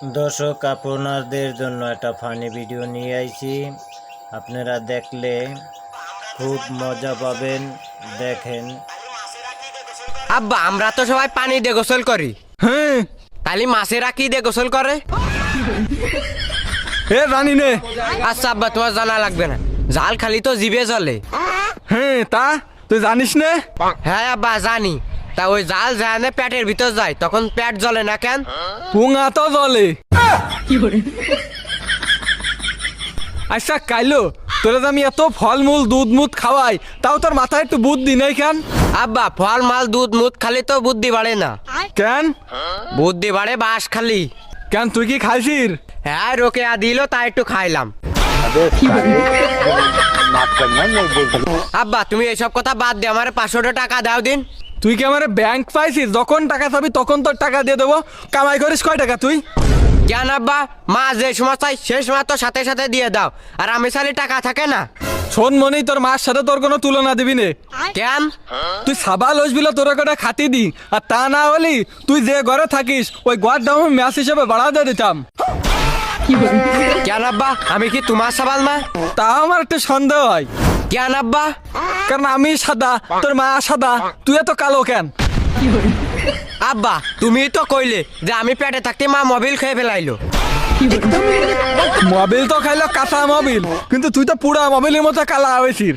দর্শক আপনাদের জন্য একটা ফানি ভিডিও নিয়ে আইছি। আপনারা দেখলে খুব মজা পাবেন। দেখেন। আব্বা আমরা তো সবাই পানি দিয়ে গোসল করি, হ্যাঁ তাহলে মাছেরা কি দিয়ে গোসল করে? এ জানি নে। আচ্ছা আব্বা, তোমার জানা লাগবে না, জাল খালি তো জিভে জ্বলে। হ্যাঁ তা তুই জানিস নে? হ্যাঁ আব্বা জানি। তা ওই জাল যায় না পেটের ভিতর যায়, তখন পেট জ্বলে না কেন? পুঙা তো জলে। আচ্ছা কাইলো তোরা যে আমি এত ফলমূল দুধ মুধ খাওয়াই, তাও তোর মাথায় একটু বুদ্ধি নেই কেন? আব্বা ফল মাল দুধ মুধ খালি তো বুদ্ধি বাড়ে না, কেন বুদ্ধি বাড়ে বাস খালি। কেন তুই কি খাইছিস? হ্যাঁ রোকে দিল তাই একটু খাইলাম। আব্বা তুমি এইসব কথা বাদ দিয়ে আমার 500 টাকা দাও দিন। তুই কি আমার ব্যাংক পাইছিস? যখন টাকা চাবি তখন তোর টাকা দিয়ে দেবো। কামাই করিস কয় টাকা তুই? কেন আব্বা, মা যে সময় চাই সেই সময় তো সাথে সাথে দিয়ে দাও, আর আমি চাইলে টাকা থাকে না। শোন মনি, তোর মার সাথে তোর কোনো তুলনা দিবি নে। কেন? তুই সাবাল হসবিল তোর কটা খাতি দি, আর তা না হলি তুই যে ঘরে থাকিস ওই ঘর দাম ম্যাচ হিসেবে বাড়া দিয়ে দিতাম। কেন আব্বা, আমি কি তোমার সাবাল না? তা আমার একটু সন্দেহ হয়। কেন আব্বা? কারণ আমি সাদা, তোর মা সাদা, তুই এত কালো কেন? আব্বা তুমি তো কইলে যে আমি পেটে থাকতে মা মোবিল খেয়ে ফেলাইলো। মোবিল তো খাইলো কাঁচা মোবিল, কিন্তু তুই তো পুরা মোবিলের মতো কালা হয়েছিস।